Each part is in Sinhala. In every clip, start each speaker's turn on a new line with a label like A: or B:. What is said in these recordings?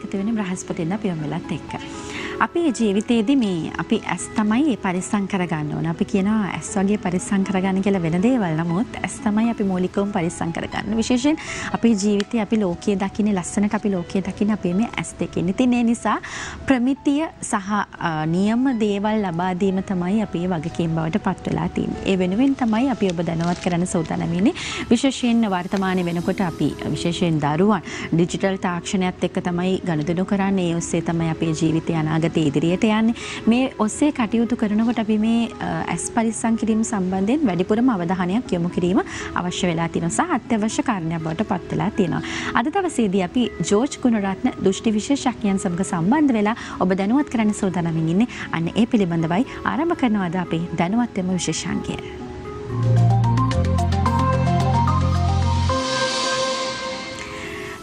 A: එකතු වෙන්නේ බ්‍රහස්පතින්දා පියවර වෙලත් එක්ක. අපේ ජීවිතේදී මේ අපි ඇස් තමයි පරිස්සම් කරගන්න ඕන. අපි කියනවා ඇස් වගේ පරිස්සම් කරගන්න කියලා වෙන දේවල්. නමුත් ඇස් තමයි අපි මූලිකවම පරිස්සම් කරගන්න. විශේෂයෙන් අපේ ජීවිතේ අපි ලෝකයේ දකින්නේ ලස්සනට අපි ලෝකයේ දකින්නේ අපේ මේ ඇස් දෙකෙන්. ඉතින් ඒ නිසා ප්‍රමිතිය සහ නියම දේවල් ලබා දීම තමයි අපේ වගකීම් බවට පත් වෙලා තියෙන්නේ. ඒ වෙනුවෙන් තමයි අපි ඔබ දැනුවත් කරන්න සූදානම් වෙන්නේ. විශේෂයෙන් වර්තමානයේ වෙනකොට අපි විශේෂයෙන් දරුවන් ඩිජිටල් තාක්ෂණයත් එක්ක තමයි ගනුදෙනු කරන්නේ. ඒ ඔස්සේ තමයි අපේ ජීවිතය අනාගතයේ ඉදිරියට යන්නේ. මේ ඔස්සේ කටයුතු කරනකොට අපි මේ ඇස් පරිස්සම් කිරීම සම්බන්ධයෙන් වැඩිපුරම අවධානයක් යොමු කිරීම අවශ්‍ය වෙලා තියෙනවා සහ අත්‍යවශ්‍ය කාරණයක් බවට පත් වෙලා තියෙනවා. අද දවසේදී අපි ජෝර්ජ් ගුණරත්න දෘෂ්ටි විශේෂඥයන් සමග සම්බන්ධ වෙලා ඔබ දැනුවත් කරන්න සූදානම් ඉන්නේ. අන්න ඒ පිළිබඳවයි ආරම්භ කරනවා අද අපේ දැනුවත් වෙම විශේෂාංගය.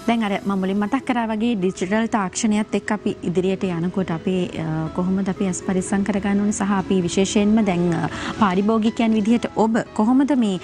A: දැන් අර මම මුලින් මතක් කරා වගේ ඩිජිටල් තාක්ෂණයත් එක්ක අපි ඉදිරියට යනකොට අපි කොහොමද අපි ඇස් පරිස්සම් කරගන්න ඕනේ සහ අපි විශේෂයෙන්ම දැන් පාරිභෝගිකයන් විදිහට ඔබ කොහොමද මේ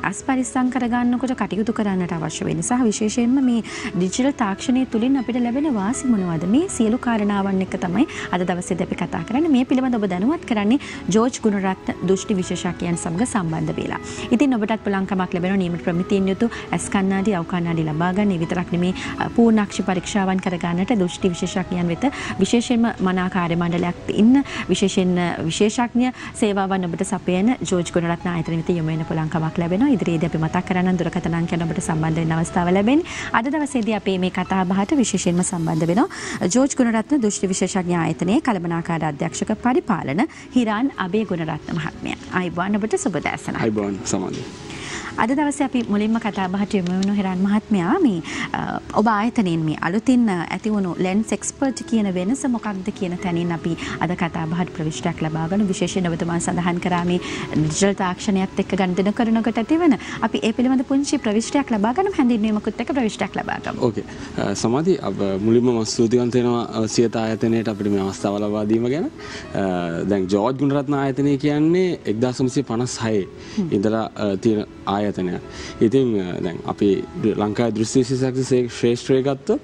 A: ඇස් පරිස්සම් කරගන්නකොට කටයුතු කරන්නට අවශ්‍ය වෙන්නේ සහ විශේෂයෙන්ම මේ ඩිජිටල් තාක්ෂණය තුලින් අපිට ලැබෙන වාසි මොනවද? මේ සියලු කාරණාවන් එක්ක තමයි අද දවසේදී අපි කතා කරන්නේ. මේ පිළිබඳව ඔබ දැනුවත් කරන්නේ ජෝර්ජ් ගුණරත්න දෘෂ්ටි විශේෂඥයන් සමග සම්බන්ධ වෙලා. ඉතින් ඔබටත් පුළුවන්කමක් ලැබෙනවා නියමිත ප්‍රමිතියෙන් යුතු ඇස් කණ්ණාඩි අවු කණ්ණාඩි ලබා ගන්න. ඒ විතරක් නෙමේ පූර්ණාක්ෂි පරීක්ෂාවන් කරගන්නට දෘෂ්ටි විශේෂඥයන් වෙත විශේෂයෙන්ම මනා කාර්ය මණ්ඩලයක් ඉන්න විශේෂයෙන් විශේෂඥ සේවාවන් ඔබට සපයන ජෝර්ජ් ගුණරත්න ආයතන වෙත යොමු වෙන්න පුළුවන්කමක් ලැබෙනවා. ඉදිරියේදී අපි මතක් කරගන්න දුරකථන අංකයන් ඔබට සම්බන්ධ වෙන්න අවස්ථාව ලැබෙන්නේ. අද දවසේදී අපි මේ කතා බහට විශේෂයෙන්ම සම්බන්ධ වෙනවා ජෝර්ජ් ගුණරත්න දෘෂ්ටි විශේෂඥ ආයතනයේ කළමනාකාර අධ්‍යක්ෂක පරිපාලන හිරාන් අබේ ගුණරත්න මහත්මයා. ආයුබෝවන් ඔබට සුබ දැසන.
B: ආයුබෝවන් සමාධි.
A: අද දවසේ අපි මුලින්ම කතා බහට යමු වෙන හිරාන් මහත්මයා මේ ඔබ ආයතනයෙන් මේ අලුතින් ඇති වුණු ලෙන්ස් එක්ස්පර්ට් කියන වෙනස මොකක්ද කියන තැනින් අපි අද කතා බහට ප්‍රවිෂ්ටයක් ලබා ගන්න. විශේෂයෙන් ඔබතුමා සඳහන් කරා මේ ඩිජිටල් තාක්ෂණයත් එක්ක ගනුදෙනු කරනකොට ඇතිවන අපි ඒ පිළිබඳ පුංචි ප්‍රවිෂ්ටයක් ලබා ගන්න හැඳින්වීමකුත් එක්ක ප්‍රවිෂ්ටයක් ලබා ගමු.
B: ඕකේ. සමාධි මුලින්ම මම ස්තුතිවන්ත වෙනවා සියත ආයතනයට අපිට මේ අවස්ථාව ලබා දීම ගැන. දැන් ජෝර්ජ් ගුණරත්න ආයතනය කියන්නේ 1956 ඉඳලා තියෙන ආයතනයක්. ඉතින් දැන් අපි ලංකාවේ දෘෂ්ටි විශේෂඥ ශ්‍රේෂ්ඨය ගත්තොත්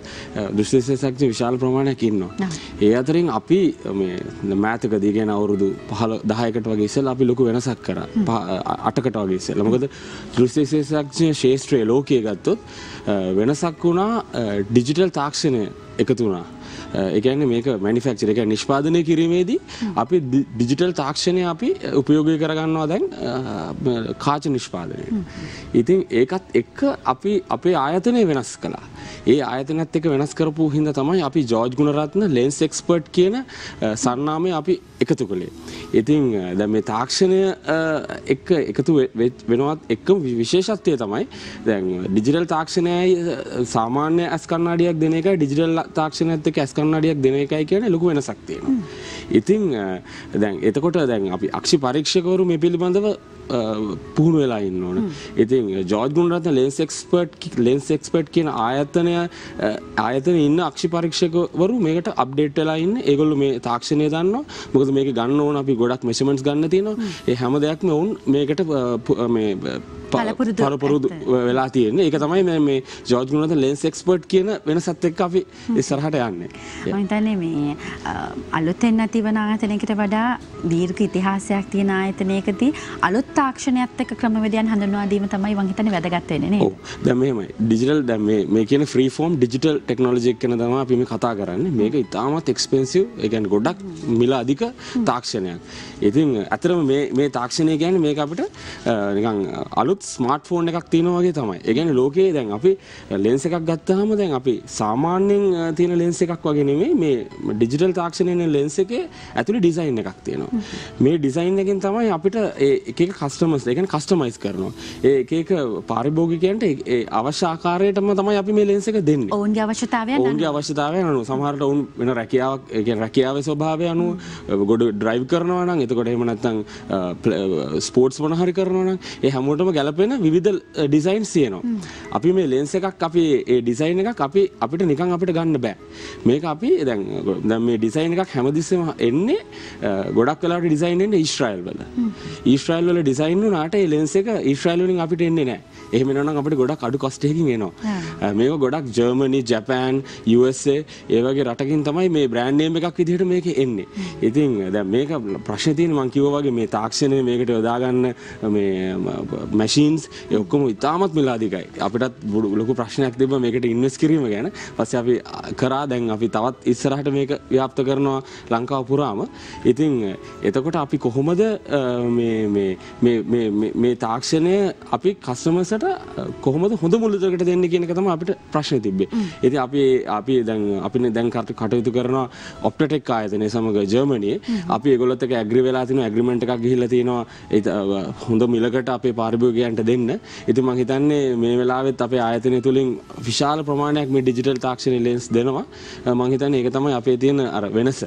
B: දෘෂ්ටි විශේෂඥ විශාල ප්‍රමාණයක් ඉන්නවා. ඒ අතරින් අපි මේ මෑතකදී කියන අවුරුදු 10කට වගේ ඉස්සෙල්ලා අපි ලොකු වෙනසක් කරා. 8කට වගේ ඉස්සෙල්ලා. මොකද දෘෂ්ටි විශේෂඥ ශ්‍රේෂ්ඨය ලෝකයේ ගත්තොත් වෙනසක් වුණා ඩිජිටල් තාක්ෂණය එකතු වුණා. ඒ කියන්නේ මේක මැනුෆැක්චර් එක නිෂ්පාදනය කිරීමේදී අපි ඩිජිටල් තාක්ෂණය අපි උපයෝගී කරගන්නවා දැන් කාච නිෂ්පාදනයේ. ඉතින් ඒකත් එක්ක අපි අපේ ආයතනය වෙනස් කළා. ඒ ආයතනයත් එක්ක වෙනස් කරපු හින්දා තමයි අපි ජෝර්ජ් ගුණරත්න ලෙන්ස් එක්ස්පර්ට් කියන සන්නාමය අපි එකතු කළේ. ඉතින් දැන් මේ තාක්ෂණය එක්ක එකතු වෙනවත් එක්කම විශේෂත්වය තමයි දැන් ඩිජිටල් තාක්ෂණයයි සාමාන්‍ය ඇස් කණ්ණාඩියක් දෙන එකයි ඩිජිටල් තාක්ෂණයත් එක්ක ඇස් කණ්ණාඩියක් දෙන එකයි කියන්නේ ලොකු වෙනසක් තියෙනවා. ඉතින් දැන් එතකොට දැන් අපි අක්ෂි පරීක්ෂකවරු මේ පිළිබඳව පුහුණු වෙලා ඉන්න ඕන. ඉතින් ජෝර්ජ් ගුණරත්න ලෙන්ස් එක්ස්පර්ට් කියන ආයතනයේ ඉන්න අක්ෂි පරීක්ෂකවරු මේකට අප්ඩේට් වෙලා ඉන්නේ. ඒගොල්ලෝ මේ තාක්ෂණය දන්නවා. මොකද මේක ගන්න ඕන අපි ගොඩක් මෙෂර්මන්ට්ස් ගන්න තියෙනවා. ඒ හැම දෙයක්ම වුන් මේකට මේ පරපුරුදු වෙලා තියෙන්නේ. ඒක තමයි මේ ජෝර්ජ් ගුණරත්න ලෙන්ස් එක්ස්පර්ට් කියන වෙනසත් එක්ක අපි ඉස්සරහට යන්නේ.
A: මම හිතන්නේ මේ අලුතෙන් නැතිවන ආයතනයකට වඩා දීර්ඝ ඉතිහාසයක් තියෙන ආයතනයකදී අලුත් තාක්ෂණයත් එක්ක ක්‍රමවේදයන් හඳුන්වා දීම තමයි මම හිතන්නේ වැදගත් වෙන්නේ නේද?
B: ඔව්. දැන් මෙහෙමයි. ඩිජිටල් දැන් මේ කියන ෆ්‍රී ෆෝම් ඩිජිටල් ටෙක්නොලොජි එක ගැන තමයි අපි මේ කතා කරන්නේ. මේක ඉතාමත් එක්ස්පෙන්සිව්. ඒ කියන්නේ ගොඩක් මිල අධික තාක්ෂණයක්. ඉතින් අතරම මේ තාක්ෂණය කියන්නේ මේක අපිට නිකන් අලුත් ස්මාර්ට්ෆෝන් එකක් තියෙනවා වගේ තමයි. ඒ කියන්නේ ලෝකයේ දැන් අපි ලෙන්ස් එකක් ගත්තාම දැන් අපි සාමාන්‍යයෙන් තියෙන ලෙන්ස් එකක් වගේ නෙමෙයි මේ ඩිජිටල් තාක්ෂණයේ ලෙන්ස් එකේ ඇතුලේ ඩිසයින් එකක් තියෙනවා. මේ ඩිසයින් එකෙන් තමයි අපිට එක එක කස්ටමර්ස් ඒ කියන්නේ කස්ටමයිස් කරනවා. ඒ එක පාරිභෝගිකයන්ට ඒ අවශ්‍ය ආකාරයටම තමයි අපි මේ ලෙන්ස් එක දෙන්නේ.
A: ඔවුන්ගේ අවශ්‍යතාවයන්
B: අනුව සමහරට ඔවුන් වෙන රැකියාවක් ඒ කියන්නේ රැකියාවේ ස්වභාවය අනුව ගොඩ ඩ්‍රයිව් කරනවා නම් එතකොට එහෙම නැත්නම් ස්පෝර්ට්ස් මොන හරි කරනවා නම් ඒ හැමෝටම ගැලපෙන විවිධ ඩිසයින්ස් තියෙනවා. අපි මේ ලෙන්ස් එකක් අපි ඒ ඩිසයින් එකක් අපිට නිකන් අපිට ගන්න බෑ. මේක අපි දැන් මේ ඩිසයින් එකක් හැමතිස්සෙම එන්නේ ගොඩක් වෙලාවට ඩිසයින් එන්නේ ඊශ්‍රායල් වල. ඊශ්‍රායල් වල ඩිසයින් වුණාට ඒ ලෙන්ස් එක ඊශ්‍රායල් වලින් අපිට එන්නේ නැහැ. එහෙම වෙනවා නම් අපිට ගොඩක් අඩු cost එකකින් එනවා. මේක ගොඩක් ජර්මනි, ජපාන්, USA ඒ වගේ රටකින් තමයි මේ බ්‍රෑන්ඩ් නේම් එකක් විදිහට මේක එන්නේ. ඉතින් දැන් මේක ප්‍රශ්නේ තියෙන්නේ මම කිව්වා වගේ මේ තාක්ෂණය මේකට යොදා ගන්න මේ මැෂින්ස් ඒ ඔක්කොම ඉතාමත් මිලාදිකයි. අපිටත් ලොකු ප්‍රශ්නයක් තිබ්බා මේකට ඉන්වෙස්ට් කිරීම ගැන. පස්සේ අපි කරා දැන් අපි තවත් ඉස්සරහට මේක ව්‍යාප්ත කරනවා ලංකාව පුරාම. ඉතින් එතකොට අපි කොහොමද මේ තාක්ෂණය අපි කස්ටමර්ස්ට කොහොමද හොඳ මුල්ලකට දෙන්නේ කියන එක තමයි අපිට ප්‍රශ්නේ තිබ්බේ. ඉතින් අපි දැන් කටයුතු කරනවා ඔප්ටෙටෙක් ආයතනයේ සමග ජර්මනියේ. අපි ඒගොල්ලොත් එක්ක ඇග්‍රී වෙලා තිනවා ඇග්‍රීමන්ට් එකක් ගිහිල්ලා තිනවා හොඳ මිලකට අපේ පාරිභෝගිකයන්ට දෙන්න. ඉතින් මම හිතන්නේ මේ වෙලාවෙත් අපේ ආයතනය තුලින් විශාල ප්‍රමාණයක් මේ ඩිජිටල් තාක්ෂණ ලෙන්ස් දෙනවා. මම හිතන්නේ ඒක තමයි අපේ තියෙන අර වෙනස.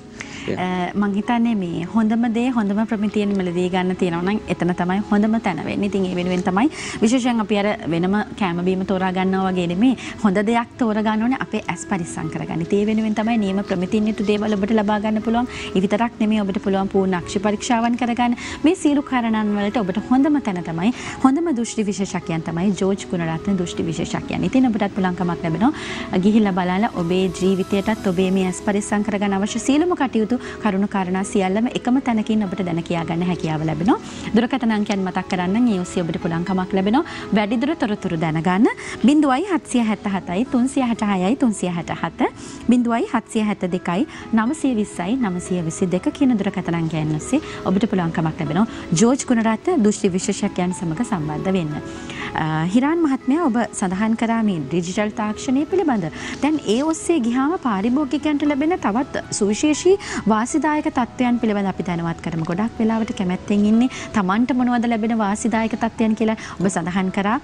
A: මම හිතන්නේ මේ හොඳම දේ හොඳම ප්‍රමිතියෙන් මිලදී ගන්න තියෙනවා නම් එතන තමයි හොඳම තැන වෙන්නේ. ඉතින් ඒ වෙනුවෙන් තමයි විශේෂයෙන් අපි අර වෙනම කැම බීම තෝරා ගන්නවා වගේ නෙමෙයි හොඳ දෙයක් තෝරා ගන්න ඕනේ අපේ ඇස් පරිස්සම් කරගන්න. ඒ වෙනුවෙන් තමයි නියම ප්‍රමිතින් යුතු දේවල් ඔබට ලබා ගන්න පුළුවන්. ඒ විතරක් නෙමෙයි ඔබට පුළුවන් පූර්ණ අක්ෂි පරීක්ෂාවන් කරගන්න. මේ සීලු කාරණාන් වලට ඔබට හොඳම තැන තමයි හොඳම දෘෂ්ටි විශේෂඥයන් තමයි ජෝර්ජ් ගුණරත්න දෘෂ්ටි විශේෂඥයන්. ඉතින් ඔබටත් පුළුවන්කමක් ලැබෙනවා ගිහිල්ලා බලලා ඔබේ ජීවිතයටත් ඔබේ මේ ඇස් පරිස්සම් කරගන්න අවශ්‍ය සීලම කටයුතු කරුණු කාරණා සියල්ලම එකම තැනකින් ඔබට දැන කියා ගන්න හැකියාව ලැබෙනවා. දුරකථන අංකයන් මතක් කරන්න ඒ ඔස්සේ ඔබට පුළුවන්කමක් ලැබෙනවා වැඩිදුර තොරතුරු දැනගන්න 0777යි 366යි 367 0772යි 920යි 922 කියන දුරකථන අංකයන් ඔස්සේ ඔබට පුළුවන්කමක් ලැබෙනවා ජෝර්ජ් ගුණරත්න දෘෂ්ටි විශේෂඥයන් සමග සම්බන්ධ වෙන්න. හිරාන් මහත්මයා ඔබ සඳහන් කරා මේ ඩිජිටල් තාක්ෂණය පිළිබඳ. දැන් ඒ ඔස්සේ ගියාම පාරිභෝගිකයන්ට ලැබෙන තවත් සුවිශේෂී වාසිදායක තත්ත්වයන් පිළිබඳ අපි දැනවත් කරමු. ගොඩක් වෙලාවට කැමැත්තෙන් ඉන්නේ Tamanට මොනවද ලැබෙන වාසිදායක තත්ත්වයන් කියලා ඔබ සඳහන් කරා.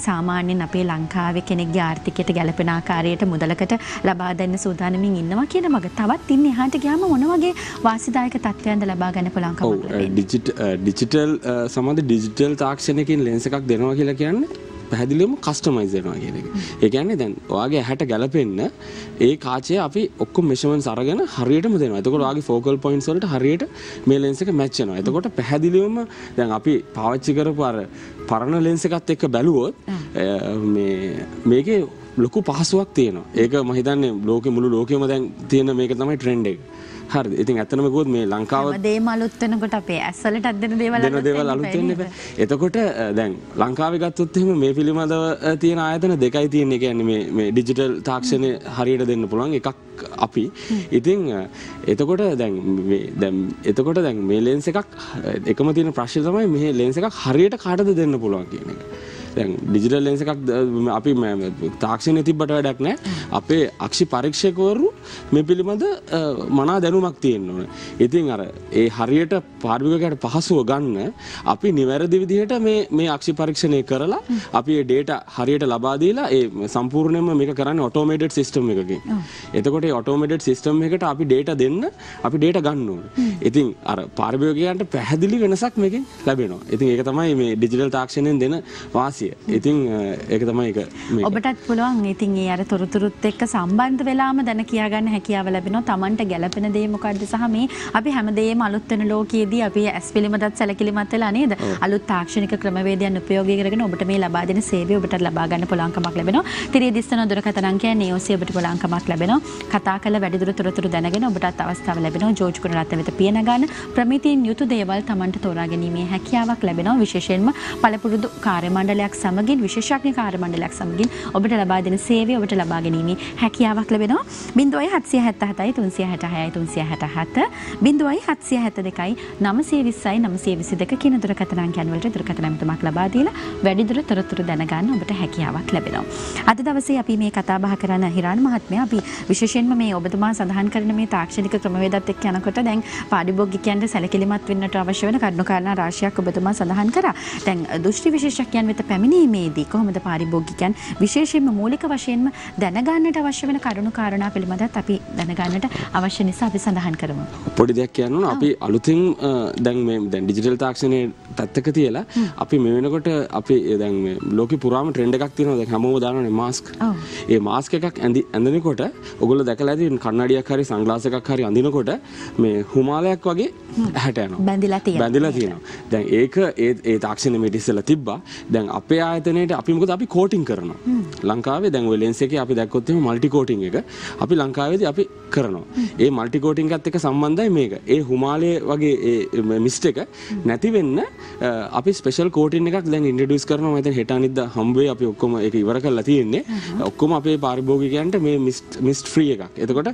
A: සාමාන්‍යයෙන් අපේ ලංකාවේ කෙනෙක්ගේ ආර්ථිකයට ගැලපෙන ආකාරයට මුදලකට ලබා දෙන්න සූදානමින් ඉන්නවා කියන මග. තවත් ඉන්නේ එහාට ගියාම මොන වගේ වාසිදායක තත්ත්වයන්ද ලබා ගන්න පුළුවන්කමක් ලැබෙන්නේ?
B: ඩිජිටල් සමහර ඩිජිටල් තාක්ෂණයකින් ලෙන්ස් එකක් දෙනවා කියලා කියන්නේ පැහැදිලිවම කස්ටමයිස් වෙනවා කියන එක. ඒ කියන්නේ දැන් ඔයාගේ ඇහැට ගැලපෙන්න ඒ කාචය අපි ඔක්කොම මෙෂර්මන්ට්ස් අරගෙන හරියටම දෙනවා. එතකොට ඔයාගේ ෆෝකල් පොයින්ට්ස් වලට හරියට මේ ලෙන්ස් එක මැච් වෙනවා. එතකොට පැහැදිලිවම දැන් අපි පාවිච්චි කරපු අර පරණ ලෙන්ස් එකත් එක්ක බැලුවොත් මේකේ ලොකු පහසුවක් තියෙනවා. ඒක මම හිතන්නේ මුළු ලෝකෙම දැන් තියෙන මේක තමයි ට්‍රෙන්ඩ් එක. හරිද? ඉතින් ඇත්තටම කිව්වොත් මේ ලංකාව
A: දේම අලුත් වෙනකොට අපේ ඇස් වලට දෙන දේවල්
B: අලුත් වෙන්න බෑ. එතකොට දැන් ලංකාවේ ගත්තොත් එහෙම මේ පිළිබඳව තියෙන ආයතන දෙකයි තියෙන්නේ. කියන්නේ මේ ඩිජිටල් තාක්ෂණය හරියට දෙන්න පුළුවන් එකක් අපි. ඉතින් එතකොට දැන් මේ ලෙන්ස් එකක් එකම තියෙන ප්‍රශ්නේ තමයි මේ ලෙන්ස් එකක් හරියට කාටද දෙන්න පුළුවන් කියන එක. දැන් ඩිජිටල් ලෙන්ස් එකක් අපි තාක්ෂණය තිබ්බට වැඩක් නැහැ. අපේ අක්ෂි පරීක්ෂකවරු මේ පිළිබඳ මනා දැනුමක් තියෙන්න ඕනේ. ඉතින් අර ඒ හරියට පාරිභෝගිකයට පහසුව ගන්න අපි නිවැරදි විදිහට මේ අක්ෂි පරීක්ෂණය කරලා අපි ඒ data හරියට ලබා දීලා ඒ සම්පූර්ණයෙන්ම මේක කරන්නේ ඔටෝමේටඩ් සිස්ටම් එකකින්. එතකොට ඒ ඔටෝමේටඩ් සිස්ටම් එකට අපි data දෙන්න අපි data ගන්න ඕනේ. ඉතින් අර පාරිභෝගිකයන්ට පැහැදිලි වෙනසක් මේකෙන් ලැබෙනවා. ඉතින් ඒක තමයි මේ ඩිජිටල් තාක්ෂණයෙන් දෙන වාසිය. ඉතින් ඒක තමයි ඒක මේක.
A: ඔබටත් පුළුවන් ඉතින් ඒ අර තොරතුරුත් එක්ක සම්බන්ධ වෙලාම දැන කියා ගන්න හැකියාව ලැබෙනවා. Tamanට ගැළපෙන දේ මොකද්ද සහ මේ අපි හැමදේම අලුත් වෙන ලෝකයේදී අපි ඇස් පිළිමදත් සැලකිලිමත් වෙලා නේද? අලුත් තාක්ෂණික ක්‍රමවේදයන් උපයෝගී කරගෙන ඔබට මේ ලබා දෙන සේවය ඔබට ලබා ගන්න පුළුවන්කමක් ලැබෙනවා. තිරිය දිස්සන දුරකථන අංකයන් ඒ ඔස්සේ ඔබට පුළුවන්කමක් ලැබෙනවා. කතා කළ වැඩිදුර තොරතුරු දැනගෙන ඔබටත් අවස්ථාව ලැබෙනවා. ජෝර්ජ් ගුණරත්න වෙත පිය නගන්න ප්‍රමිතියෙන් යුතු දේවල් Tamanට තෝරා ගැනීමේ හැකියාවක් ලැබෙනවා. විශේෂයෙන්ම පළපුරුදු කාර්ය මණ්ඩලයක් සමගින් විශේෂඥ කාර්ය මණ්ඩලයක් සමගින් ඔබට ලබා දෙන සේවය ඔබට ලබා ගැනීමේ හැකියාවක් ලැබෙනවා. 0777යි 366යි 367 0772යි 920යි 922 කියන දුරකථන අංකයන් වලට දුරකථන ඇමතුමක් ලබා දීලා වැඩිදුර තොරතුරු දැනගන්න ඔබට හැකියාවක් ලැබෙනවා. අද දවසේ අපි මේ කතා බහ කරන හිරාන් මහත්මයා අපි විශේෂයෙන්ම මේ ඔබතුමා සඳහන් කරන මේ තාක්ෂණික ක්‍රමවේදත් එක්ක යනකොට දැන් පාරිභෝගිකයන්ට සැලකිලිමත් වෙන්නට අවශ්‍ය වෙන කරුණු කාරණා රාශියක් ඔබතුමා සඳහන් කරා. දැන් දෘෂ්ටි විශේෂඥයන් වෙත පැමිණීමේදී කොහොමද පාරිභෝගිකයන් විශේෂයෙන්ම මූලික වශයෙන්ම දැනගන්නට අවශ්‍ය වෙන කරුණු කාරණා පිළිබඳව ගැනත් අපි දැනගන්නට අවශ්‍ය නිසා අපි සඳහන් කරමු.
B: පොඩි දෙයක් කියන්න ඕන අපි අලුතින් දැන් මේ දැන් ඩිජිටල් තාක්ෂණයේ පැත්තක තියලා අපි මේ වෙනකොට අපි දැන් මේ ලෝකෙ පුරාම ට්‍රෙන්ඩ් එකක් තියෙනවා දැන් හැමෝම දානවානේ මාස්ක්. ඒ මාස්ක් එකක් ඇඳිනකොට ඔයගොල්ලෝ දැකලා ඇති කන්නඩියක් හරි සන්ග්ලාස් එකක් හරි අඳිනකොට මේ හිමාලයක් වගේ ඇහැට යනවා. බැඳිලා තියෙනවා. දැන් ඒක ඒ තාක්ෂණය මෙතන ඉස්සෙල්ලා තිබ්බා. දැන් අපේ ආයතනයේට අපි මොකද අපි කෝටින් කරනවා. ලංකාවේ දැන් ඔය ලෙන්ස් එකේ අපි දැක්කොත් එහෙම මල්ටි කෝටින් එක අපි ලංකාවේදී අපි කරනවා. ඒ මල්ටි කෝටින් එකත් එක්ක සම්බන්ධයි මේක. ඒ හිමාලය වගේ ඒ මිස්ට් එක නැති වෙන්න අපි ස්පෙෂල් කෝටින් එකක් දැන් ඉන්ට්‍රොඩියුස් කරනවා. මම හිතන්නේ හෙට අනිද්දා හම්බුවේ අපි ඔක්කොම ඒක ඉවර කරලා තියෙන්නේ. ඔක්කොම අපේ පාරිභෝගිකයන්ට මේ මිස්ට් ෆ්‍රී එකක්. එතකොට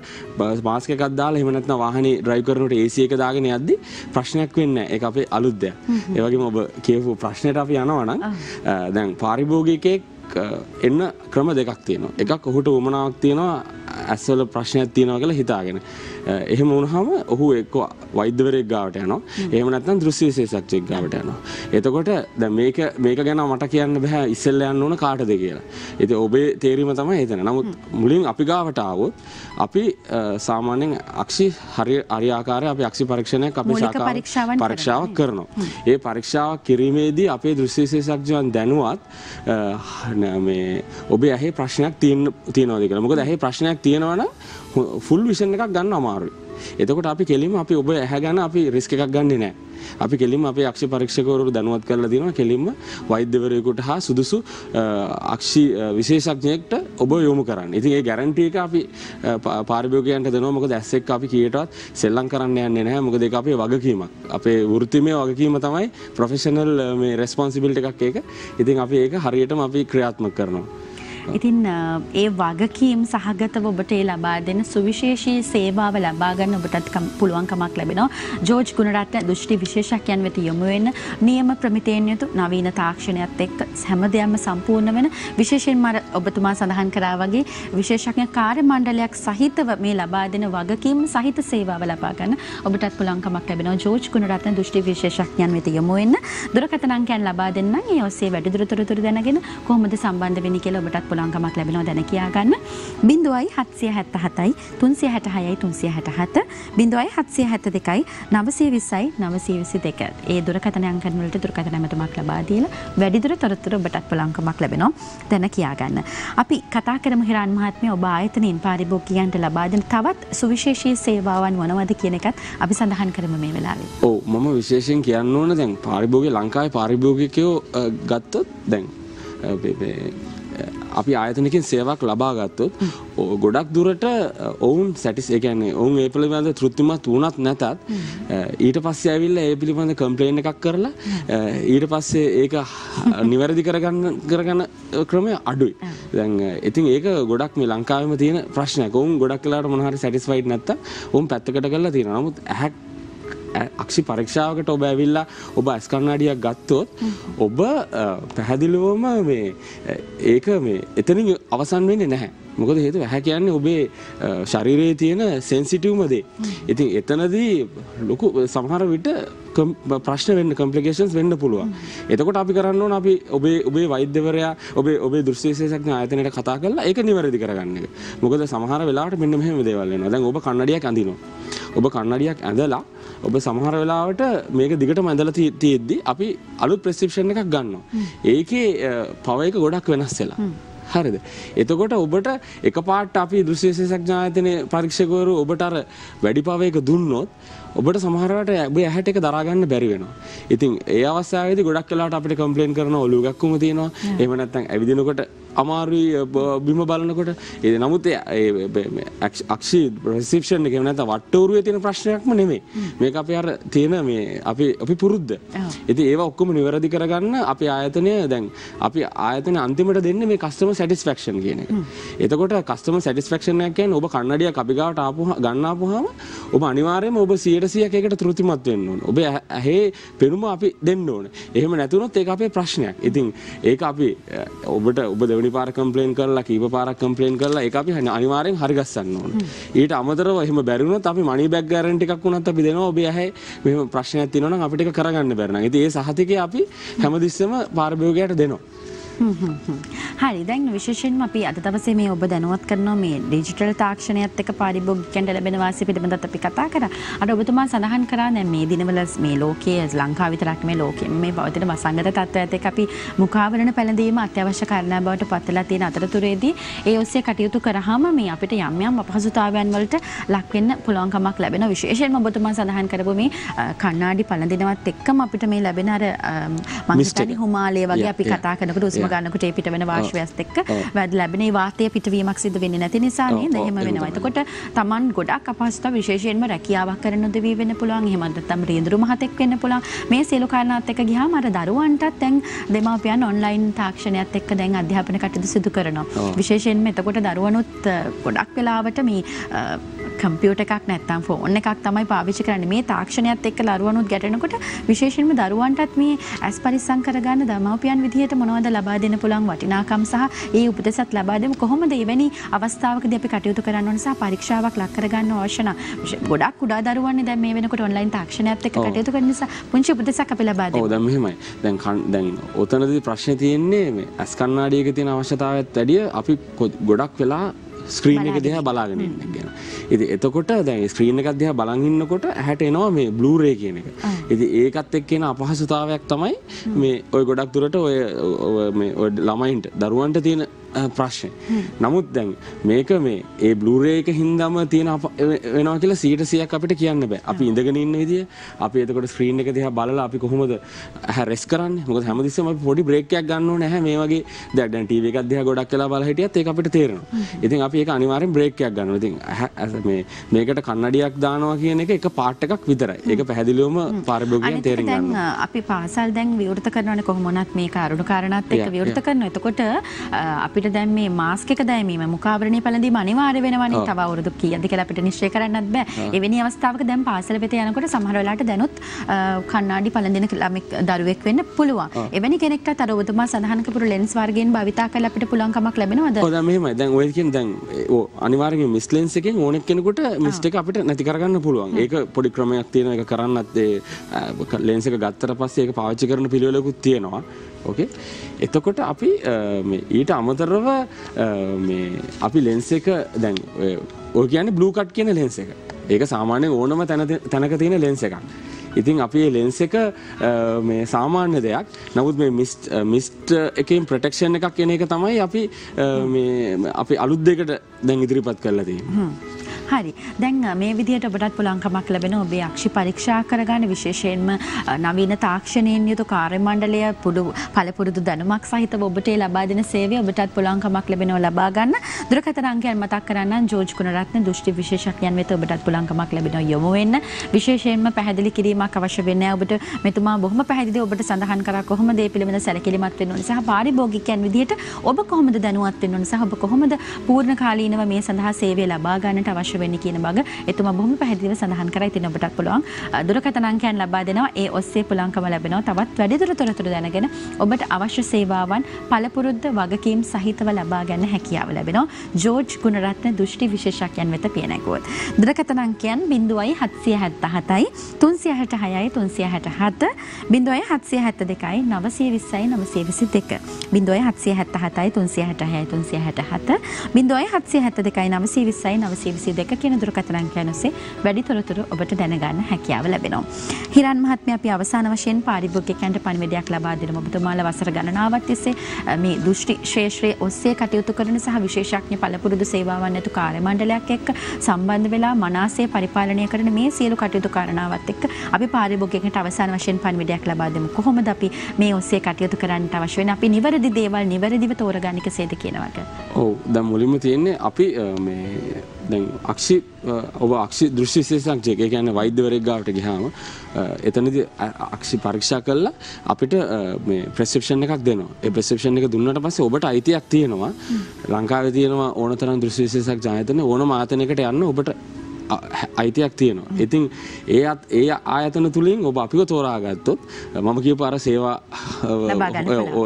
B: මාස්ක් එකක් දාලා එහෙම නැත්නම් වාහනේ ඩ්‍රයිව් කරනකොට AC එක දාගෙන යද්දි ප්‍රශ්නයක් වෙන්නේ නැහැ. ඒක අපේ අලුත් දෙයක්. ඒ වගේම ඔබ කියපු ප්‍රශ්නෙට අපි යනවා නම් දැන් පාරිභෝගිකයෙක් එන්න ක්‍රම දෙකක් තියෙනවා. එකක් ඔහුට උවමනාවක් තියෙනවා ඇස්වල ප්‍රශ්නයක් තියෙනවා කියලා හිතාගෙන. එහෙම වුණාම ඔහු එක්ක වෛද්‍යවරයෙක් ගාවට යනවා. එහෙම නැත්නම් දෘෂ්ටි විශේෂඥයෙක් ගාවට යනවා. එතකොට දැන් මේක ගැන මට කියන්න බෑ ඉස්සෙල්ලා යන්න ඕන කාටද කියලා. ඉතින් ඔබේ තේරීම තමයි එතන. නමුත් මුලින් අපි ගාවට ආවොත් අපි සාමාන්‍යයෙන් අක්ෂි හරියාකාරය අපි අක්ෂි පරීක්ෂණයක් අපේ ශාඛාව පරීක්ෂාවක් කරනවා. ඒ පරීක්ෂාවක් කිරීමේදී අපේ දෘෂ්ටි විශේෂඥයන් දැනුවත් මේ ඔබේ ඇහි ප්‍රශ්නයක් තියෙනවද කියලා. මොකද ඇහි ප්‍රශ්නයක් තියෙනවා නම් ෆුල් විෂන් එකක් ගන්න අමාරුයි. එතකොට අපි කෙලින්ම අපි ඔබ ඇහැ ගැන අපි රිස්ක් එකක් ගන්නෙ නැහැ. අපි කෙලින්ම අපේ අක්ෂි පරීක්ෂකවරු දැනුවත් කරලා දෙනවා කෙලින්ම වෛද්‍යවරයෙකුට හා සුදුසු අක්ෂි විශේෂඥයෙක්ට ඔබ යොමු කරන්න. ඉතින් ඒ ගැරන්ටි එක අපි පාරිභෝගිකයන්ට දෙනවා. මොකද ඇස් එක්ක අපි කීයටවත් සෙල්ලම් කරන්න යන්නේ නැහැ. මොකද ඒක අපේ වගකීමක්. අපේ වෘත්තිමය වගකීම තමයි ප්‍රොෆෙෂනල් මේ රෙස්පොන්සිබිලිටි එකක් ඒක. ඉතින් අපි ඒක හරියටම අපි ක්‍රියාත්මක කරනවා.
A: ඉතින් ඒ වගකීම් සහගතව ඔබට ඒ ලබා දෙන සුවිශේෂී සේවාව ලබා ගන්න ඔබටත් පුළුවන්කමක් ලැබෙනවා. ජෝර්ජ් ගුණරත්න දෘෂ්ටි විශේෂඥයන් වෙත යොමු වෙන්න නියම ප්‍රමිතයෙන් යුතු නවීන තාක්ෂණයත් එක්ක හැමදේම සම්පූර්ණ වෙන විශේෂයෙන්ම ඔබතුමා සඳහන් කරා වගේ විශේෂඥ කාර්ය මණ්ඩලයක් සහිතව මේ ලබා දෙන වගකීම් සහිත සේවාව ලබා ගන්න ඔබටත් පුළුවන්කමක් ලැබෙනවා. ජෝර්ජ් ගුණරත්න දෘෂ්ටි විශේෂඥයන් වෙත යොමු වෙන්න දුරකථන අංකයන් ලබා දෙන්න. ඒ ඔස්සේ වැඩිදුර තොරතුරු දැනගෙන කොහොමද සම්බන්ධ වෙන්නේ කියලා ඔබටත් පුළුවන්කමක් ලැබෙනවා දැන කියා ගන්න. 0777යි 366යි 367 0772යි 920යි 922 ඒ දුරකථන අංකන් වලට දුරකථන ඇමතුමක් ලබා දීලා වැඩිදුර තොරතුරු ඔබටත් පුළුවන්කමක් ලැබෙනවා දැන කියා ගන්න. අපි කතා කරමු හිරාන් මහත්මිය ඔබ ආයතනයෙන් පාරිභෝගිකයන්ට ලබා දෙන තවත් සුවිශේෂී සේවාවන් මොනවද කියන එකත් අපි සඳහන් කරමු මේ වෙලාවේ.
B: ඔව් මම විශේෂයෙන් කියන්න ඕන දැන් පාරිභෝගික ලංකාවේ පාරිභෝගිකයෝ ගත්තොත් දැන් අපි ආයතනකින් සේවාවක් ලබා ගත්තොත් ගොඩක් දුරට ඔවුන් ඒ කියන්නේ ඔවුන් ඒ පිළිබඳ තෘප්තිමත් වුණත් නැතත් ඊට පස්සේ ඇවිල්ලා ඒ පිළිබඳ කම්ප්ලේන් එකක් කරලා ඊට පස්සේ ඒක නිවැරදි කරගන්න ක්‍රමය අඩුයි. දැන් ඉතින් ඒක ගොඩක් මේ ලංකාවෙම තියෙන ප්‍රශ්නයක්. ඔවුන් ගොඩක් වෙලාවට මොන හරි සැටිස්ෆයිඩ් නැත්තම් ඔවුන් පැත්තකට කරලා තියෙනවා. නමුත් අක්ෂි පරීක්ෂාවකට ඔබ ඇවිල්ලා ඔබ ඇස් කණ්ණාඩියක් ගත්තොත් ඔබ පැහැදිලිවම මේ ඒක මේ එතනින් අවසන් වෙන්නේ නැහැ. මොකද හේතුව ඇහැ කියන්නේ ඔබේ ශරීරයේ තියෙන සෙන්සිටිව්ම දේ. ඉතින් එතනදී ලොකු සමහර විට ප්‍රශ්න වෙන්න කොම්ප්ලිකේෂන්ස් වෙන්න පුළුවන්. එතකොට අපි කරන්න ඕන අපි ඔබේ වෛද්‍යවරයා ඔබේ දෘෂ්ටි විශේෂඥ ආයතනයට කතා කරලා ඒක නිවැරදි කරගන්න එක. මොකද සමහර වෙලාවට මෙන්න මෙහෙම දේවල් වෙනවා. දැන් ඔබ කන්නඩියක් අඳිනවා. ඔබ කන්නඩියක් ඇඳලා ඔබ සමහර වෙලාවට මේක දිගටම ඇඳලා තියෙද්දි අපි අලුත් ප්‍රෙස්ක්‍රිප්ෂන් එකක් ගන්නවා. ඒකේ පව එක ගොඩක් වෙනස් වෙලා. හරිද? එතකොට ඔබට එකපාරට අපි දෘෂ්ටි විශේෂඥ ආයතනයේ පරීක්ෂකවරු ඔබට අර වැඩි පව එක දුන්නොත් ඔබට සමහර වෙලාවට ඔබේ ඇහැට ඒක දරා ගන්න බැරි වෙනවා. ඉතින් ඒ අවස්ථාවේදී ගොඩක් වෙලාවට අපිට කම්ප්ලේන් කරනවා ඔලුව ගැක්කුම තියෙනවා. එහෙම නැත්නම් ඇවිදිනකොට අමාරුයි බිම බලනකොට. ඒ නමුත් අක්ෂි රිසෙප්ෂන් එකේ නැත්නම් වට්ටෝරුවේ තියෙන ප්‍රශ්නයක්ම නෙමෙයි. මේක අපි අර තියෙන මේ අපි පුරුද්ද. ඉතින් ඒවා ඔක්කොම නිවැරදි කරගන්න අපේ ආයතනය දැන් අපි ආයතනය අන්තිමට දෙන්නේ මේ කස්ටමර් සැටිස්ෆැක්ෂන් කියන එක. එතකොට කස්ටමර් සැටිස්ෆැක්ෂන් එක කියන්නේ ඔබ කන්නඩියක් අපි ගාවට ගන්නාපුවාම ඔබ අනිවාර්යයෙන්ම ඔබ 100%ක් ඒකට තෘප්තිමත් වෙන්න ඕන. ඔබ ඇහි පෙනුම අපි දෙන්න ඕන. එහෙම නැතුනොත් ඒක අපේ ප්‍රශ්නයක්. ඉතින් ඒක අපි ඔබ දෙවෙනි පාර කම්ප්ලේන් කරලා කීප පාරක් කම්ප්ලේන් කරලා ඒක අපි අනිවාර්යෙන් හරි ගස්සන්න ඕන. ඊට අමතරව එහෙම බැරි වුණොත් අපි මනි බෑග් ගැරන්ටි එකක් වුණත් අපි දෙනවා. ඔබ ඇහි මෙහෙම ප්‍රශ්නයක් තියෙනවා නම් අපිට ඒක කරගන්න බැරි නම්. ඉතින් ඒ සහතිකය අපි හැමතිස්සෙම පාරිභෝගිකයට දෙනවා.
A: හරි දැන් විශේෂයෙන්ම අපි අද දවසේ මේ ඔබ දැනුවත් කරනවා මේ ඩිජිටල් තාක්ෂණයත් එක්ක පාරිභෝගිකයන්ට ලැබෙන වාසි පිළිබඳව අපි කතා කරා. අර ඔබතුමා සඳහන් කරා දැන් මේ දිනවල මේ ලෝකයේ ලංකාව විතරක් මේ ලෝකෙම මේ පවතින වසංගත තත්ත්වයත් එක්ක අපි මුඛාවරණ පැළඳීම අත්‍යවශ්‍ය කාරණා බවට පත් වෙලා තියෙන අතරතුරේදී ඒ ඔස්සේ කටයුතු කරාම මේ අපිට යම් යම් අපහසුතාවයන් වලට ලක් වෙන්න පුළුවන්කමක් ලැබෙනවා. විශේෂයෙන්ම ඔබතුමා සඳහන් කරපු මේ කණ්ණාඩි පළඳිනවත් එක්කම අපිට මේ ලැබෙන අර මම හිතන්නේ හිමාලය වගේ අපි කතා කරනකොට උස්ම ගන්නකොට ඒ පිට වෙන වාෂ්පයත් එක්ක වැඩ ලැබෙන ඒ වාතය පිටවීමක් සිදු වෙන්නේ නැති නිසා නේද එහෙම වෙනවා. එතකොට Taman ගොඩක් අපහසුතාව විශේෂයෙන්ම රැකියාවක් කරන උදවිය වෙන්න පුළුවන්. එහෙම නැත්නම් රියදුරු මහතෙක් වෙන්න පුළුවන්. මේ සියලු කාරණාත් එක්ක ගියාම අර දරුවන්ටත් දැන් දෙමාපියන් ඔන්ලයින් තාක්ෂණයත් එක්ක දැන් අධ්‍යාපන කටයුතු සිදු කරනවා. විශේෂයෙන්ම එතකොට දරුවනුත් ගොඩක් වෙලාවට මේ කම්පියුටර් එකක් නැත්නම් ෆෝන් එකක් තමයි පාවිච්චි කරන්නේ. මේ තාක්ෂණයත් එක්ක දරුවනුත් ගැටෙනකොට විශේෂයෙන්ම දරුවන්ටත් මේ ඇස් පරිස්සම් කරගන්න දෙමාපියන් විදිහට මොනවද ලබා දෙන්න පුළුවන් වටිනාකම් සහ ඒ උපදෙසත් ලබා දෙමු. කොහොමද එවැනි අවස්ථාවකදී අපි කටයුතු කරන්න ඕන සහ පරීක්ෂාවක් ලක් කරගන්න අවශ්‍ය නම් ගොඩක් කුඩා දරුවන්නේ දැන් මේ වෙනකොට ඔන්ලයින් තාක්ෂණයත් එක්ක කටයුතු කරන නිසා පුංචි උපදෙසක් අපි ලබා දෙමු.
B: ඔව් දැන් මෙහෙමයි. දැන් ඔතනදී ප්‍රශ්නේ තියෙන්නේ මේ ඇස් කණ්ණාඩියක තියෙන අවශ්‍යතාවයත් වැඩිය අපි ගොඩක් වෙලා ස්ක්‍රීන් එක දිහා බලාගෙන ඉන්න කියන. ඉතින් එතකොට දැන් ස්ක්‍රීන් එක දිහා බලන් ඉන්නකොට ඇහැට එනවා මේ බ්ලූ රේ කියන එක. ඉතින් ඒකත් එක්ක එන අපහසුතාවයක් තමයි මේ ඔය ගොඩක් දුරට ඔය මේ ඔය ළමයින්ට දරුවන්ට තියෙන ප්‍රශ්නේ. නමුත් දැන් මේක මේ ඒ බ්ලූ රේ එක හින්දාම තියෙන වෙනවා කියලා 100% අපිට කියන්න බෑ. අපි ඉඳගෙන ඉන්න විදිය අපි එතකොට ස්ක්‍රීන් එක දිහා බලලා අපි කොහොමද ඇහැ රෙස් කරන්නේ? මොකද හැමතිස්සෙම අපි පොඩි බ්‍රේක් එකක් ගන්න ඕනේ නැහැ මේ වගේ දැන් ටීවී එකක් දිහා ගොඩක් වෙලා බලලා හිටියත් ඒක අපිට තේරෙනවා. ඉතින් අපි ඒක අනිවාර්යෙන් බ්‍රේක් එකක් ගන්නවා. ඉතින් මේකට කන්නඩියක් දානවා කියන එක එක පාර්ට් එකක් විතරයි. ඒක පැහැදිලිවම පාරිභෝගිකයන් තේරුම් ගන්නවා.
A: අපි පාසල් දැන් විවෘත කරනවානේ කොහොම වුණත් මේ කාරුණු කාරණාත් එක්ක විවෘත කරනවා. එතකොට අපිට දැන් මේ මාස්ක් එක දැමීම මුඛාවරණය පැළඳීම අනිවාර්ය වෙනවනේ. තව අවුරුදු කීයක්ද කියලා අපිට නිශ්චය කරන්නත් බෑ. එවැනි අවස්ථාවක දැන් පාසල වෙත යනකොට සමහර වෙලාවට දැනුත් කණ්ණාඩි පළඳින ළමෙක් දරුවෙක් වෙන්න පුළුවන්. එවැනි කෙනෙක්ට අර ඔබතුමා සඳහන් කරපු ලෙන්ස් වර්ගයෙන් භාවිතා කරලා අපිට පුළුවන්කමක් ලැබෙනවද?
B: ඔව් දැන් මෙහෙමයි. දැන් ඔය කියන්නේ දැන් අනිවාර්යයෙන් මිස් ලෙන්ස් එකෙන් ඕනෙක් කෙනෙකුට මිස්ටේක් අපිට නැති කරගන්න පුළුවන්. ඒක පොඩි ක්‍රමයක් තියෙනවා. ඒක කරන්නත් ඒ ලෙන්ස් එක ගත්තට පස්සේ ඒක පාවිච්චි කරන පිළිවෙලකුත් තියෙනවා. ඕකේ. එතකොට අපි මේ ඊට අමතරව මේ අපි ලෙන්ස් එක දැන් ඔය කියන්නේ බ්ලූ කට් කියන ලෙන්ස් එක. ඒක සාමාන්‍යයෙන් ඕනම තැනක තියෙන ලෙන්ස් එකක්. ඉතින් අපි මේ ලෙන්ස් එක මේ සාමාන්‍ය දෙයක්. නමුත් මේ මිස්ට් එකෙන් ප්‍රොටෙක්ෂන් එකක් එන එක තමයි අපි අපි අලුත් දෙයකට දැන් ඉදිරිපත් කරලා තියෙන්නේ.
A: හරි. දැන් මේ විදිහට ඔබටත් පුළුවන්කමක් ලැබෙන ඔබේ අක්ෂි පරීක්ෂා කරගන්න විශේෂයෙන්ම නවීන තාක්ෂණයෙන් යුතු කාර්ය මණ්ඩලය පළපුරුදු දැනුමක් සහිතව ඔබට ලබා දෙන සේවය ඔබටත් පුළුවන්කමක් ලැබෙනවා ලබා ගන්න. දුරකථන අංකයන් මතක් කරන්නම් ජෝර්ජ් ගුණරත්න දෘෂ්ටි විශේෂඥයන් වෙත ඔබටත් පුළුවන්කමක් ලැබෙනවා යොමු වෙන්න. විශේෂයෙන්ම පැහැදිලි කිරීමක් අවශ්‍ය වෙන්නේ නැහැ ඔබට. මෙතුමා බොහොම පැහැදිලිව ඔබට සඳහන් කරා කොහොමද මේ පිළිබඳ සැලකිලිමත් වෙන්න ඕනේ සහ පාරිභෝගිකයන් විදිහට ඔබ කොහොමද දැනුවත් වෙන්න ඕනේ සහ ඔබ කොහොමද පූර්ණ කාලීනව මේ සඳහා සේවය ලබා ගන්නට අවශ්‍ය වෙන්නේ කියන බග එතුමා බොහොම පැහැදිලිව සඳහන් කරා. ඉතින් ඔබටත් පුළුවන් දුරකථන අංකයන් ලබා දෙනවා. ඒ ඔස්සේ පුළුවන්කම ලැබෙනවා තවත් වැඩිදුර තොරතුරු දැනගෙන ඔබට අවශ්‍ය සේවාවන් පළපුරුද්ද වගකීම් සහිතව ලබා ගන්න හැකියාව ලැබෙනවා. ජෝර්ජ් ගුණරත්න දෘෂ්ටි විශේෂඥයන් වෙත පිය නැගුවොත්. දුරකථන අංකයන් 0.777යි 366යි 367 0.772යි 920යි 922 0.777යි 366යි 367 0.772යි 920යි 922 කියන දුරකථන අංකයන් ඔස්සේ වැඩි තොරතුරු ඔබට දැනගන්න හැකියාව ලැබෙනවා. හිරන් මහත්මිය අපි අවසාන වශයෙන් පාරිභෝගිකයන්ට පණිවිඩයක් ලබා දෙනවා. ඔබතුමාලා වසර ගණනාවක් තිස්සේ මේ දෘෂ්ටි ශාස්ත්‍රයේ ඔස්සේ කටයුතු කරන සහ විශේෂඥ පළපුරුදු සේවාවන් ඇතු කාර්ය මණ්ඩලයක් එක්ක සම්බන්ධ වෙලා මනාසේ පරිපාලනය කරන මේ සියලු කටයුතු කාරණාවත් එක්ක අපි පාරිභෝගිකයන්ට අවසාන වශයෙන් පණිවිඩයක් ලබා දෙමු. කොහොමද අපි මේ ඔස්සේ කටයුතු කරන්නට අවශ්‍ය වෙන්නේ? අපි නිවැරදි දේවල් නිවැරදිව තෝරගන්න කෙසේද කියනවාට.
B: ඔව් දැන් මුලින්ම තියෙන්නේ අපි මේ දැන් ඔබ අක්ෂි දෘෂ්ටි විශේෂඥයෙක් ඒ කියන්නේ වෛද්‍යවරයෙක් ගාවට ගියාම එතනදී අක්ෂි පරීක්ෂා කළා අපිට මේ ප්‍රෙස්ක්‍රිප්ෂන් එකක් දෙනවා. ඒ ප්‍රෙස්ක්‍රිප්ෂන් එක දුන්නාට පස්සේ ඔබට අයිතියක් තියෙනවා. ලංකාවේ තියෙනවා ඕනතරම් දෘෂ්ටි විශේෂඥ ආයතන ඕනම ආයතනයකට යන්න ඔබට අයිතියක් තියෙනවා. ඉතින් ඒ ආයතන තුලින් ඔබ අපිව තෝරාගත්තොත් මම කියපු අර සේවා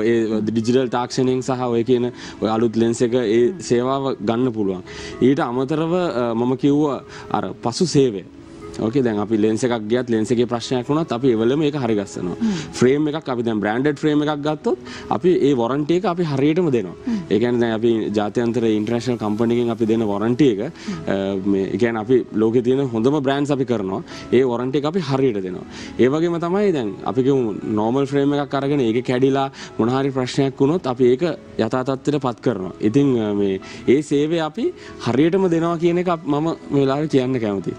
B: ඒ ඩිජිටල් තාක්ෂණයෙන් සහ ඔය කියන ඔය අලුත් ලෙන්ස් එක ඒ සේවාව ගන්න පුළුවන්. ඊට අමතරව මම කිව්වා අර පසු සේවය ඕකේ දැන් අපි ලෙන්ස් එකක් ගියත් ලෙන්ස් එකේ ප්‍රශ්නයක් වුණත් අපි එවලම ඒක හරි ගස්සනවා. ෆ්‍රේම් එකක් අපි දැන් බ්‍රෑන්ඩඩ් ෆ්‍රේම් එකක් ගත්තොත් අපි ඒ වොරන්ටි එක අපි හරියටම දෙනවා. ඒ කියන්නේ දැන් අපි ජාත්‍යන්තර ඉන්ටර්නැෂනල් කම්පැනි එකෙන් අපි දෙන වොරන්ටි එක මේ ඒ කියන්නේ අපි ලෝකේ තියෙන හොඳම බ්‍රෑන්ඩ්ස් අපි කරනවා. ඒ වොරන්ටි එක අපි හරියට දෙනවා. ඒ වගේම තමයි දැන් අපි කියමු නෝමල් ෆ්‍රේම් එකක් අරගෙන ඒකේ කැඩිලා මොන හරි ප්‍රශ්නයක් වුණොත් අපි ඒක යථා තත්ත්වයට පත් කරනවා. ඉතින් මේ ඒ සේවය අපි හරියටම දෙනවා කියන එක මම මේ වෙලාවේ කියන්න කැමතියි.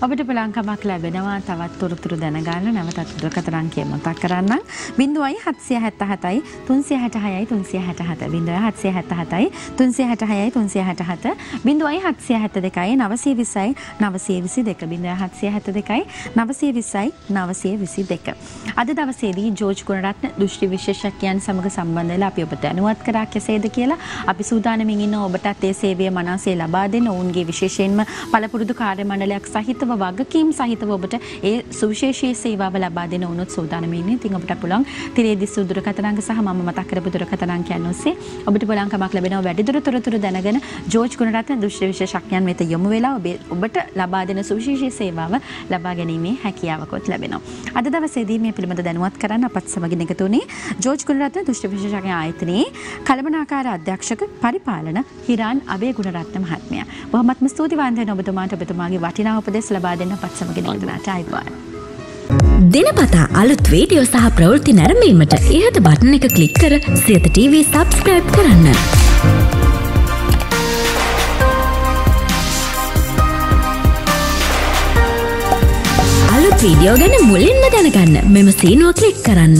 A: ඔබට පුළුවන්කමක් ලැබෙනවා තවත් තොරතුරු දැනගන්න නැවතත් දුරකථන අංකය මතක් කරන්නම් 0777 366 367 0777 366 367 0772 920 922 0772 920 922 අද දවසේදී ජෝර්ජ් ගුණරත්න දෘෂ්ටි විශේෂඥයන් සමග සම්බන්ධ වෙලා අපි ඔබට දැනුවත් කරා කෙසේද කියලා අපි සූදානමින් ඉන්න ඔබටත් ඒ සේවය මනසේ ලබා දෙන ඔවුන්ගේ විශේෂයෙන්ම පළපුරුදු කාර්ය මණ්ඩලයක් සහිතව වගකීම් සහිතව ඔබට ඒ සුවිශේෂී සේවාව ලබා දෙන උනොත් සූදානම් ඉන්නේ. ඉතින් ඔබට පුළුවන් තිරේ දිස්සු දුරකථන අංක සහ මම මතක් කරපු දුරකථන අංකයන් ඔස්සේ ඔබට පුළුවන්කමක් ලැබෙනවා වැඩිදුර තොරතුරු දැනගෙන ජෝර්ජ් ගුණරත්න දෘෂ්ටි විශේෂඥයන් වෙත යොමු වෙලා ඔබට ලබා දෙන සුවිශේෂී සේවාව ලබා ගැනීමේ හැකියාවකොත් ලැබෙනවා. අද දවසේදී මේ පිළිබඳ දැනුවත් කරන්න අපත් සමගින් එකතු වුණේ ජෝර්ජ් ගුණරත්න දෘෂ්ටි විශේෂඥ ආයතනයේ කළමනාකාර අධ්‍යක්ෂක පරිපාලන හිරාන් අබේ ගුණරත්න මහත්මයා. බොහොමත්ම ස්තුතිවන්ත වෙන ඔබතුමාට ඔබතුමාගේ වටිනා උපදෙස් ලබා දෙන්න පත් සමගින් එකතු වුණාට ආයිබෝන්.
C: දිනපතා අලුත් වීඩියෝ සහ ප්‍රවෘත්ති නැරඹීමට ඉහත බටන් එක ක්ලික් කර සියත TV සබ්ස්ක්‍රයිබ් කරන්න. අලුත් වීඩියෝ ගැන මුලින්ම දැනගන්න මෙම සීනුව ක්ලික් කරන්න.